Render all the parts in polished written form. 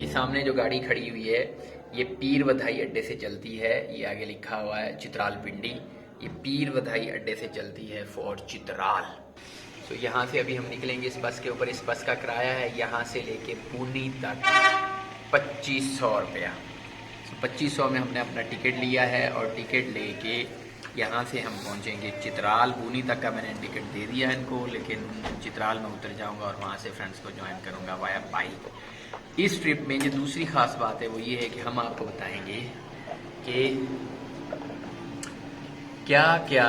ये सामने जो गाड़ी खड़ी हुई है ये पीर वधाई अड्डे से चलती है। ये आगे लिखा हुआ है चित्राल पिंडी। ये पीर वधाई अड्डे से चलती है फॉर चित्राल। तो यहाँ से अभी हम निकलेंगे इस बस के ऊपर। इस बस का किराया है यहाँ से लेके पुनी तक 2500 रुपया। तो 2500 में हमने अपना टिकट लिया है और टिकट लेके यहाँ से हम पहुँचेंगे चित्राल। पुनी तक का मैंने टिकट दे दिया है इनको, लेकिन चित्राल में उतर जाऊँगा और वहाँ से फ्रेंड्स को ज्वाइन करूँगा वाया बाइक। इस ट्रिप में जो दूसरी ख़ास बात है वो ये है कि हम आपको बताएंगे कि क्या क्या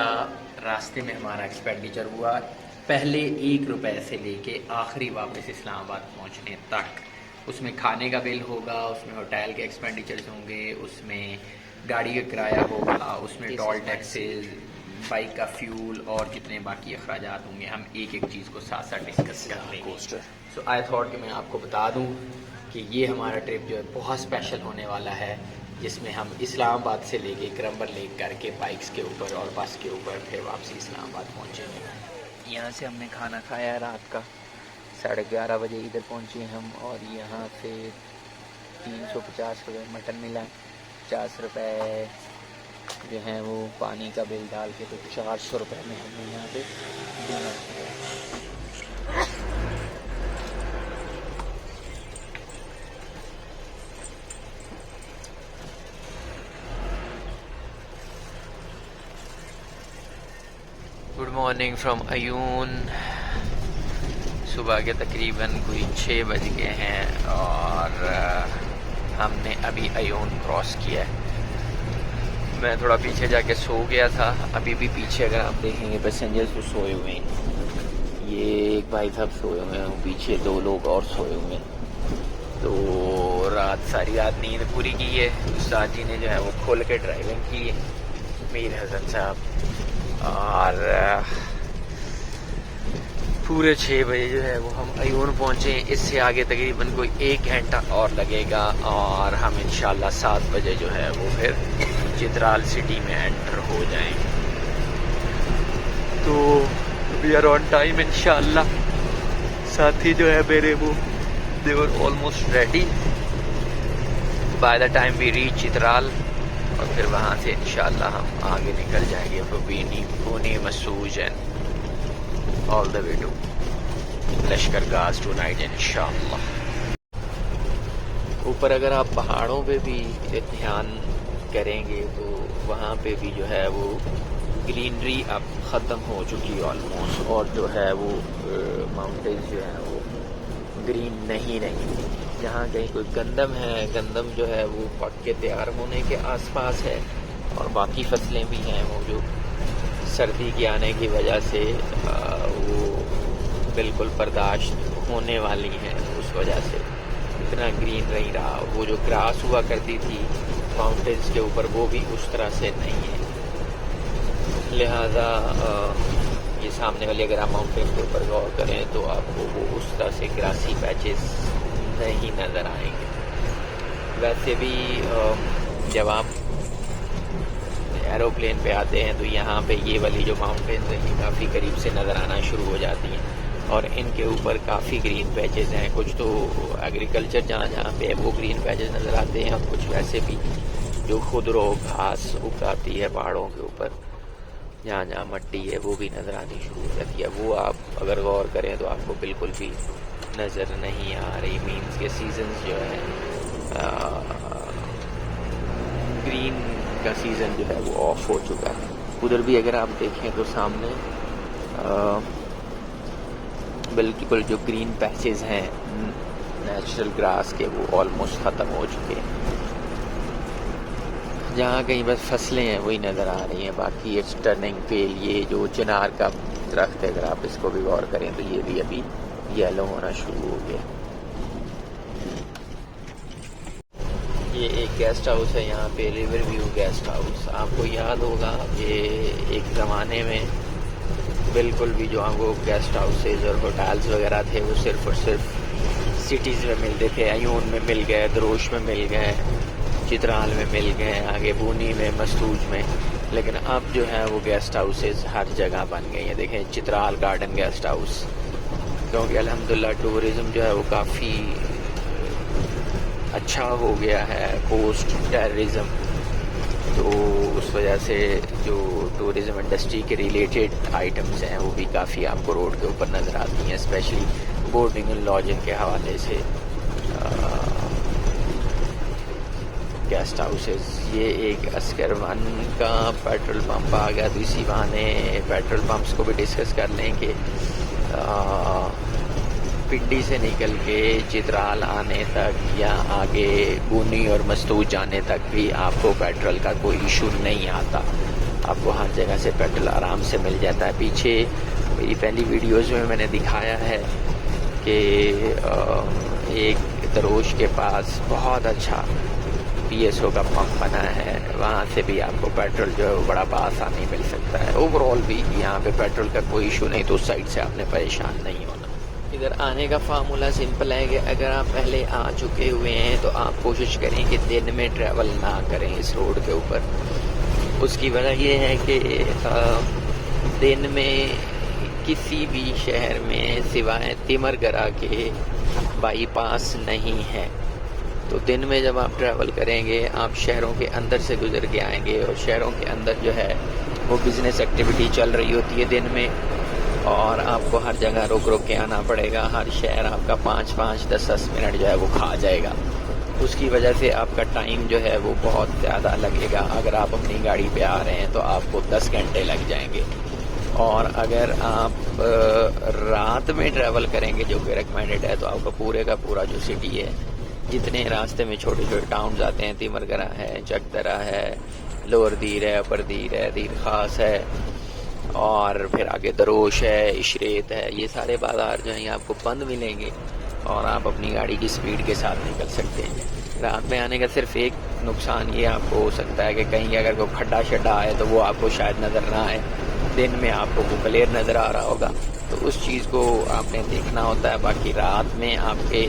रास्ते में हमारा एक्सपेंडिचर हुआ पहले 1 रुपये से लेके आखिरी वापस इस्लामाबाद पहुंचने तक। उसमें खाने का बिल होगा, उसमें होटल के एक्सपेंडिचर्स होंगे, उसमें गाड़ी का किराया होगा, उसमें टोल टैक्सेस, बाइक का फ्यूल और जितने बाकी अखराजात होंगे हम एक एक चीज़ को साथ साथ डिस्कस कर लेंगे। सो आई थॉट कि मैं आपको बता दूं कि ये हमारा ट्रिप जो है बहुत स्पेशल होने वाला है, जिसमें हम इस्लामाबाद से लेके क्रम्बर लेक करके बाइक्स के ऊपर और बस के ऊपर फिर वापसी इस्लामाबाद पहुँचेंगे। यहाँ से हमने खाना खाया रात का 11:30 बजे इधर पहुँचे हम, और यहाँ से 350 रुपये मटन मिला, 50 रुपये जो है वो पानी का बिल डाल के, तो 400 रुपये में हमने यहाँ पे डिनर किया। Good morning from Ayun. सुबह के तकरीबन कोई 6 बज गए हैं और हमने अभी अयून क्रॉस किया है। मैं थोड़ा पीछे जाके सो गया था, अभी भी पीछे अगर आप देखेंगे पैसेंजर्स तो सोए हुए हैं। ये एक भाई साहब सोए हुए हैं, पीछे 2 लोग और सोए हुए हैं। तो सारी रात नींद पूरी की है। उस्ताद जी ने जो है वो खोल के ड्राइविंग की है, मीर हसन साहब, और पूरे 6 बजे जो है वो हम अयून पहुँचे। इससे आगे तकरीबन कोई 1 घंटा और लगेगा और हम इंशाल्लाह 7 बजे जो है वो फिर चित्राल सिटी में एंटर हो जाएंगे। तो वी आर ऑन टाइम इंशाल्लाह। साथी जो है मेरे वो they were almost ready by the time we reach Chitral, और फिर वहाँ से इंशाल्लाह हम आगे निकल जाएंगे पुनी मसूज and all the way to Lashkargaz to night इंशाल्लाह। ऊपर अगर आप पहाड़ों पे भी ध्यान करेंगे तो वहाँ पे भी जो है वो ग्रीनरी अब ख़त्म हो चुकी है ऑलमोस्ट, और जो है वो माउंटेन्स जो है वो ग्रीन नहीं रही। जहाँ कहीं कोई गंदम है, गंदम जो है वो पक के तैयार होने के आसपास है, और बाकी फसलें भी हैं वो जो सर्दी के आने की वजह से वो बिल्कुल बर्दाश्त होने वाली हैं, उस वजह से इतना ग्रीन नहीं रहा। वो जो ग्रास हुआ करती थी माउंटेन्स के ऊपर वो भी उस तरह से नहीं है। लिहाजा ये सामने वाले अगर आप माउंटेन के ऊपर गौर करें तो आपको वो उस तरह से ग्रासी पैचेस नहीं नज़र आएंगे। वैसे भी जब आप एरोप्लेन पे आते हैं तो यहाँ पे ये वाली जो माउंटेन्स हैं ये काफ़ी करीब से नज़र आना शुरू हो जाती हैं, और इनके ऊपर काफ़ी ग्रीन पैचेस हैं। कुछ तो एग्रीकल्चर जहाँ पे है वो ग्रीन पैचेस नज़र आते हैं, और कुछ वैसे भी जो खुदरो घास उगाती है पहाड़ों के ऊपर, जहाँ जहाँ मिट्टी है वो भी नज़र आनी शुरू हो जाती है। वो आप अगर गौर करें तो आपको बिल्कुल भी नज़र नहीं आ रही। मीन्स के सीजन्स जो है ग्रीन का सीज़न जो है वो ऑफ हो चुका है। उधर भी अगर आप देखें तो सामने बिल्कुल जो ग्रीन पैचेस हैं नेचुरल ग्रास के वो ऑलमोस्ट ख़त्म हो चुके हैं। जहाँ कहीं बस फसलें हैं वही नज़र आ रही हैं, बाकी इट्स टर्निंग पेल। ये जो चिनार का दरख्त है अगर आप इसको भी गौर करें तो ये भी अभी येलो होना शुरू हो गया। ये एक गेस्ट हाउस है यहाँ पे, रिवर व्यू गेस्ट हाउस। आपको याद होगा ये एक ज़माने में बिल्कुल भी जो आपको गेस्ट हाउसेज और होटल्स वगैरह थे वो सिर्फ़ और सिर्फ सिटीज़ में मिलते थे। अयून में मिल गए, दरोश में मिल गए, चित्राल में मिल गए, आगे बूनी में, मस्तूज में, लेकिन अब जो है वो गेस्ट हाउसेज हर जगह बन गए हैं। देखें चित्राल गार्डन गेस्ट हाउस, क्योंकि अल्हम्दुलिल्लाह टूरिज़्म जो है वो काफ़ी अच्छा हो गया है पोस्ट टेररिज्म, तो उस वजह से जो टूरिज़्म इंडस्ट्री के रिलेटेड आइटम्स हैं वो भी काफ़ी आपको रोड के ऊपर नज़र आती हैं, स्पेशली बोर्डिंग एंड लॉजिंग के हवाले से। गेस्ट हाउसेस, ये एक अस्कर वन का पेट्रोल पंप आ गया, तो इसी बहाने पेट्रोल पंप्स को भी डिस्कस कर लें कि पिंडी से निकल के चित्राल आने तक या आगे बूनी और मस्तूत जाने तक भी आपको पेट्रोल का कोई इशू नहीं आता, आपको हर जगह से पेट्रोल आराम से मिल जाता है। पीछे मेरी पहली वीडियोज़ में मैंने दिखाया है कि एक दरोश के पास बहुत अच्छा PSO का पंप बना है, वहाँ से भी आपको पेट्रोल जो है वो बड़ा आसानी मिल सकता है। ओवरऑल भी यहाँ पे पेट्रोल का कोई इशू नहीं, तो उस साइड से आपने परेशान नहीं होना। इधर आने का फार्मूला सिंपल है कि अगर आप पहले आ चुके हुए हैं तो आप कोशिश करें कि दिन में ट्रैवल ना करें इस रोड के ऊपर। उसकी वजह ये है कि दिन में किसी भी शहर में सिवाय तिमरगरा के बाईपास नहीं है, तो दिन में जब आप ट्रैवल करेंगे आप शहरों के अंदर से गुजर के आएंगे, और शहरों के अंदर जो है वो बिज़नेस एक्टिविटी चल रही होती है दिन में, और आपको हर जगह रुक रुक के आना पड़ेगा। हर शहर आपका 5-5, 10-10 मिनट जो है वो खा जाएगा। उसकी वजह से आपका टाइम जो है वो बहुत ज़्यादा लगेगा। अगर आप अपनी गाड़ी पे आ रहे हैं तो आपको 10 घंटे लग जाएंगे, और अगर आप रात में ट्रैवल करेंगे जो कि रिकमेंडेड है, तो आपका पूरे का पूरा जो सिटी है, जितने रास्ते में छोटे छोटे टाउन्स आते हैं, तिमरगरा है, चकदरा है, लोअर दीर है, अपर दीर है, दीर खास है, और फिर आगे दरोश है, इशरेत है, ये सारे बाज़ार जो हैं आपको बंद मिलेंगे और आप अपनी गाड़ी की स्पीड के साथ निकल सकते हैं। रात में आने का सिर्फ एक नुकसान ये आपको हो सकता है कि कहीं अगर कोई खड्डा शड्डा आए तो वो आपको शायद नज़र ना आए, दिन में आपको वो क्लियर नज़र आ रहा होगा, तो उस चीज़ को आपने देखना होता है। बाकी रात में आपके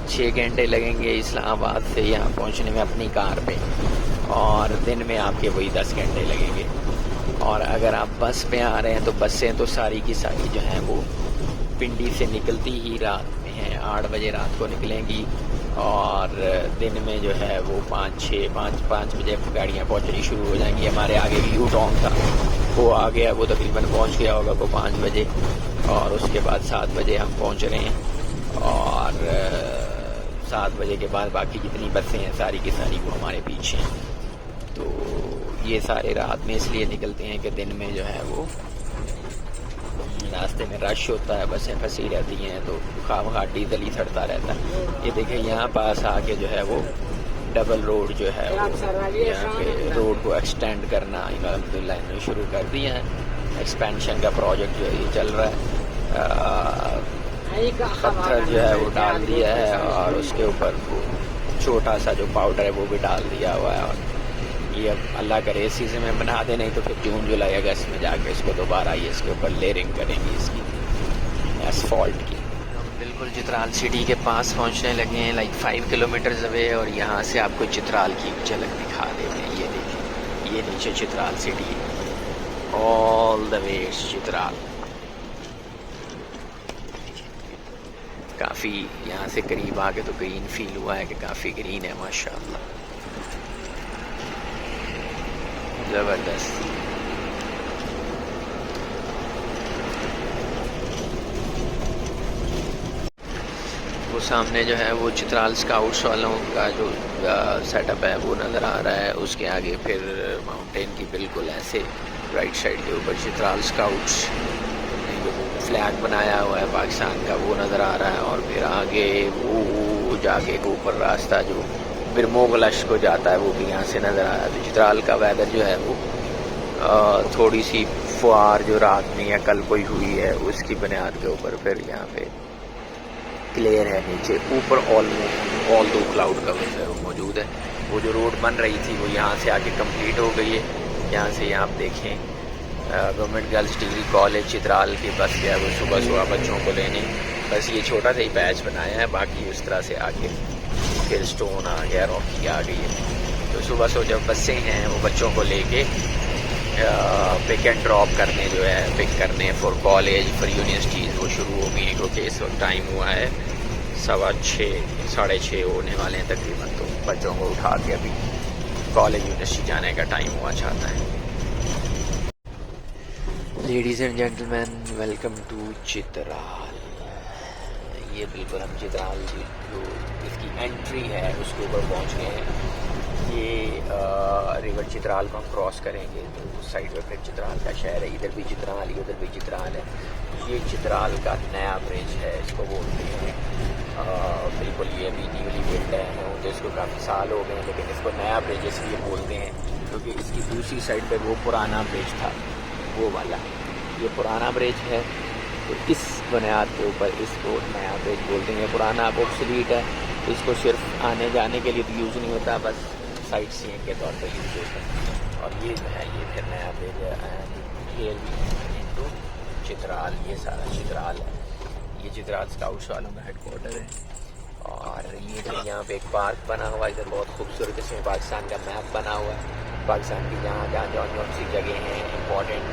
6 घंटे लगेंगे इस्लामाबाद से यहाँ पहुँचने में अपनी कार पे, और दिन में आपके वही 10 घंटे लगेंगे। और अगर आप बस पे आ रहे हैं तो बसें तो सारी की सारी जो हैं वो पिंडी से निकलती ही रात में हैं, 8 बजे रात को निकलेंगी, और दिन में जो है वो 5 बजे गाड़ियाँ पहुँचनी शुरू हो जाएंगी। हमारे आगे भी यूटॉन था, वो आ गया, वो तकरीबन पहुँच गया होगा वो 5 बजे, और उसके बाद 7 बजे हम पहुँच रहे हैं, और 7 बजे के बाद बाकी जितनी बसें हैं सारी की सारी वो हमारे पीछे हैं। तो ये सारे रात में इसलिए निकलते हैं कि दिन में जो है वो रास्ते में रश होता है, बसें फंसी रहती हैं, तो खामखा डीजल ही सड़ता रहता है। ये देखिए यहाँ पास आके जो है वो डबल रोड जो है वो यहाँ पे रोड को एक्सटेंड करना अल्हम्दुलिल्लाह इन्होंने शुरू कर दिया है। एक्सपेंशन का प्रोजेक्ट जो है ये चल रहा है। पत्थर जो है वो डाल दिया है, और उसके ऊपर वो छोटा सा जो पाउडर है वो भी डाल दिया हुआ है, और ये अब अल्लाह करे इस सीज़न में बना दे, नहीं तो फिर जून जुलाई अगस्त में जाके इसको दोबारा ये इसके ऊपर लेयरिंग करेंगे इसकी एसफॉल्ट की। हम बिल्कुल चित्राल सिटी के पास पहुंचने लगे हैं, लाइक 5 किलोमीटर्स अवे, और यहाँ से आपको चित्राल की झलक दिखा देते हैं। ये देखिए, ये नीचे चित्राल सिटी, ऑल द वे चित्राल। काफ़ी यहाँ से करीब आके तो ग्रीन फील हुआ है कि काफ़ी ग्रीन है माशाल्लाह, ज़बरदस्त। वो सामने जो है वो चित्राल स्काउट्स वालों का जो सेटअप है वो नज़र आ रहा है। उसके आगे फिर माउंटेन की बिल्कुल ऐसे राइट साइड के ऊपर चित्राल स्काउट्स जो फ्लैग बनाया हुआ है पाकिस्तान का वो नज़र आ रहा है, और फिर आगे वो जाके ऊपर रास्ता जो बिरमोगलश को जाता है वो भी यहाँ से नज़र आ रहा है। तो चित्राल का वेदर जो है वो थोड़ी सी फुहार जो रात में या कल कोई हुई है उसकी बुनियाद के ऊपर फिर यहाँ पे क्लियर है। नीचे ऊपर ऑल दो क्लाउड कवर है वो मौजूद है। वो जो रोड बन रही थी वो यहाँ से आके कंप्लीट हो गई है। यहाँ से यहाँ आप देखें government girls degree college Chitral की बस जो है वो सुबह बच्चों को लेने, बस ये छोटा सा ही बैच बनाया है, बाकी उस तरह से आगे फिर स्टोन आ गया, रॉकी आ गई है। तो सुबह जब बसें हैं वो बच्चों को लेके पिक एंड ड्रॉप करने जो है पिक करने फॉर कॉलेज फॉर यूनिवर्सिटीज़ वो शुरू हो गई हैं, क्योंकि इस वक्त टाइम हुआ है 6:15 6:30 होने वाले हैं तकरीबन। तो बच्चों को उठा के अभी कॉलेज यूनिवर्सिटी जाने का टाइम हुआ चाहता है। Ladies and gentleman, welcome to Chitral. ये बिल्कुल हम चित्राल जो इसकी एंट्री है उसके ऊपर पहुँच गए हैं। ये रिवर चित्राल को हम क्रॉस करेंगे तो उस साइड पर फिर चित्राल का शहर है। इधर भी चित्राल, इधर भी चित्राल है। ये चित्राल का नया ब्रिज है, इसको बोलते हैं। बिल्कुल ये अभी न्यूली बिल्ड है, तो इसको काफ़ी साल हो गए हैं, लेकिन इसको नया ब्रिज इसलिए बोलते हैं क्योंकि इसकी दूसरी साइड पर वो पुराना ब्रिज था, वो वाला। ये पुराना ब्रिज है, तो इस बुनियाद के ऊपर इसको नया ब्रिज बोलते हैं। पुराना अब ऑब्सोलीट है, इसको सिर्फ आने जाने के लिए तो यूज़ नहीं होता, बस साइट सीइंग के तौर पर यूज़ होता है। और ये जो है ये फिर नया ब्रिज है इनटू चित्राल। ये सारा चित्राल है, ये चित्राल स्काउट्स वालों का हेडक्वार्टर है। और ये जो यहाँ पे एक पार्क बना हुआ है, इधर बहुत खूबसूरत इसमें पाकिस्तान का मैप बना हुआ है। पाकिस्तान की जहाँ जहाँ जौन सी जगह हैं इम्पॉर्टेंट,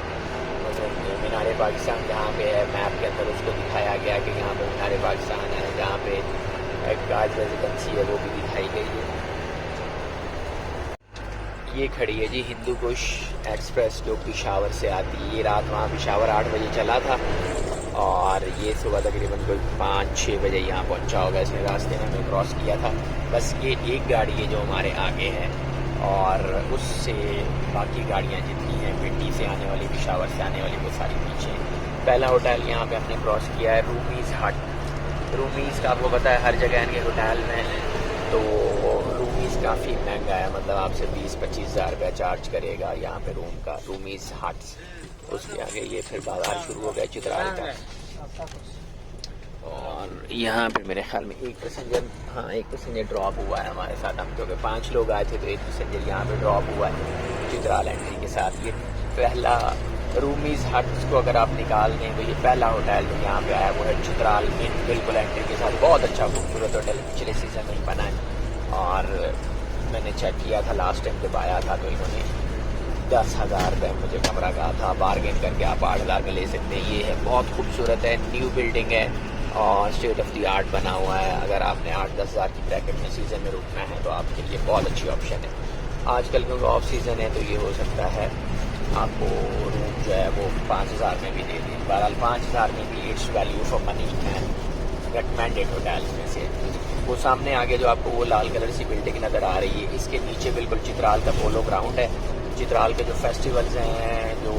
मीनार पाकिस्तान जहाँ पे है मैप के अंदर उसको दिखाया गया कि यहाँ पे मीनार पाकिस्तान है। जहाँ पे एक गाज रेजिडेंसी है वो भी दिखाई गई है। ये खड़ी है जी हिंदू कुश एक्सप्रेस जो पिशावर से आती है। ये रात वहाँ पिशावर 8 बजे चला था और ये सुबह तकरीबन कोई 5-6 बजे यहाँ पहुँचा होगा। इसने रास्ते में हमें क्रॉस किया था। बस ये एक गाड़ी है जो हमारे आगे है और उससे बाकी गाड़ियाँ जितनी हैं पिंडी से आने वाली, पिशावर से आने वाली, वो सारी पीछे। पहला होटल यहाँ पे हमने क्रॉस किया है रूमीज़ हट। रूमीज़ का आपको पता है हर जगह इनके होटल में तो रूमीज़ काफ़ी महंगा है, मतलब आपसे 20-25 हज़ार रुपया चार्ज करेगा यहाँ पे रूम का। रूमीज़ हट्स, उसके आगे ये फिर बाजार शुरू हो गया चित्राल का। और यहाँ पे मेरे ख्याल में एक पैसेंजर ड्रॉप हुआ है हमारे साथ। हम क्योंकि 5 लोग आए थे तो एक पैसेंजर यहाँ पे ड्रॉप हुआ है चित्राल एंट्री के साथ। ये पहला रूमीज़ हट को अगर आप निकाल दें तो ये पहला होटल जो यहाँ पे आया वो है चित्राल इन, बिल्कुल एंट्री के साथ। बहुत अच्छा खूबसूरत होटल पिछले सीज़न में ही बना है। और मैंने चेक किया था लास्ट टाइम जब आया था तो इन्होंने 10,000 रुपये मुझे कमरा कहा था। बारगेन करके आप 8,000 में ले सकते हैं। ये है बहुत खूबसूरत है, न्यू बिल्डिंग है और स्टेट ऑफ द आर्ट बना हुआ है। अगर आपने 8-10 हज़ार की ब्रैकेट में सीज़न में रुकना है तो आपके लिए बहुत अच्छी ऑप्शन है। आजकल क्योंकि ऑफ सीज़न है तो ये हो सकता है आपको रूम जो है वो 5,000 में भी दे दें। बहरहाल 5,000 में भी इट्स वैल्यू फॉर मनी है रिकमेंडेड होटल्स में से। वो सामने आगे जो आपको वो लाल कलर सी बिल्डिंग नज़र आ रही है, इसके नीचे बिल्कुल चित्राल का पोलो ग्राउंड है। चित्राल के जो फेस्टिवल्स हैं, जो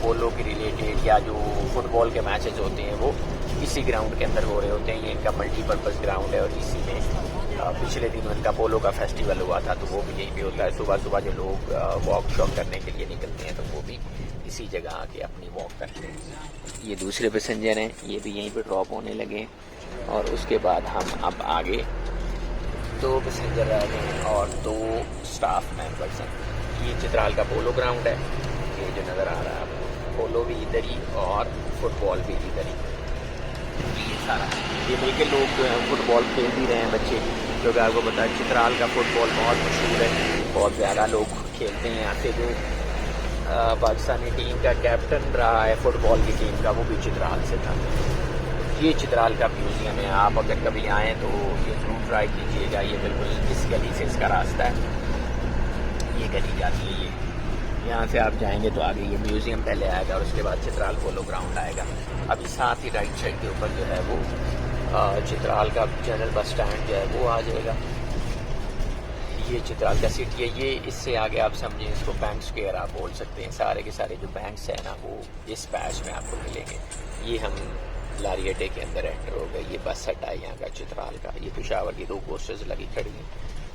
पोलो के रिलेटेड या जो फुटबॉल के मैचेस होते हैं वो इसी ग्राउंड के अंदर हो रहे होते हैं। ये इनका मल्टीपर्पज़ ग्राउंड है और इसी में पिछले दिनों इनका पोलो का फेस्टिवल हुआ था तो वो भी यहीं पे होता है। सुबह सुबह जो लोग वॉक शॉक करने के लिए निकलते हैं तो वो भी इसी जगह आके अपनी वॉक करते हैं। ये दूसरे पैसेंजर हैं, ये भी यहीं पे ड्रॉप होने लगे। और उसके बाद हम अब आगे 2 पैसेंजर रह गए हैं और 2 स्टाफ मेंबर्स हैं। ये चित्राल का पोलो ग्राउंड है, ये जो नज़र आ रहा है पोलो भी इधर ही और फुटबॉल भी इधर ही। ये सारा ये मिलके लोग जो हैं फुटबॉल खेल भी रहे हैं बच्चे, क्योंकि आपको पता है चित्राल का फुटबॉल बहुत मशहूर है, बहुत ज़्यादा लोग खेलते हैं। यहाँ से जो पाकिस्तानी टीम का कैप्टन रहा है फुटबॉल की टीम का वो भी चित्राल से था। ये चित्राल का म्यूज़ियम है, आप अगर कभी आएँ तो ये ज़रूर ट्राई कीजिएगा। ये बिल्कुल इस गली से इसका रास्ता है, ये गली जाती है। ये यहाँ से आप जाएंगे तो आगे ये म्यूज़ियम पहले आएगा और उसके बाद चित्राल पोलो ग्राउंड आएगा। अभी साथ ही राइट साइड के ऊपर जो है वो चित्राल का जनरल बस स्टैंड जो है वो आ जाएगा। ये चित्राल का सिटी है। ये इससे आगे आप समझें इसको बैंक स्क्वायर आप बोल सकते हैं। सारे के सारे जो बैंक्स हैं ना वो इस पैच में आपको मिलेंगे। ये हम लारी अड्डे के अंदर एंटर हो गए। ये बस अड्डा है यहाँ का चित्राल का। ये पेशावर की 2 पोस्टर्स लगी खड़ी हैं,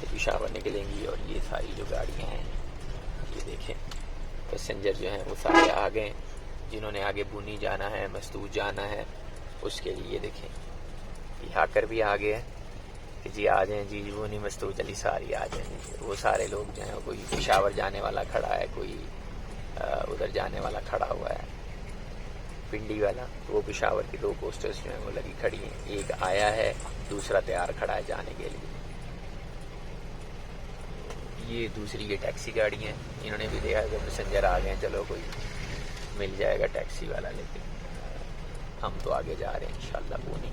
तो पेशावर निकलेंगी। और ये सारी जो गाड़ियाँ हैं ये देखें, पैसेंजर जो हैं वो सारे आ गए। जिन्होंने आगे बुनी जाना है, मस्तूत जाना है, उसके लिए देखें ये हाकर भी आ गए हैं कि जी आ जाएँ जी, बुनी मस्तूत चली सारी आ जाएँ। वो सारे लोग जो हैं कोई पेशावर जाने वाला खड़ा है, कोई उधर जाने वाला खड़ा हुआ है पिंडी वाला। तो वो पेशावर की 2 पोस्टर्स जो हैं वो लगी खड़ी हैं। एक आया है, दूसरा तैयार खड़ा है जाने के लिए। ये दूसरी ये टैक्सी गाड़ी है। इन्होंने भी देखा कि पैसेंजर आ गए, चलो कोई मिल जाएगा टैक्सी वाला, लेकिन हम तो आगे जा रहे हैं इंशाल्लाह पुणे।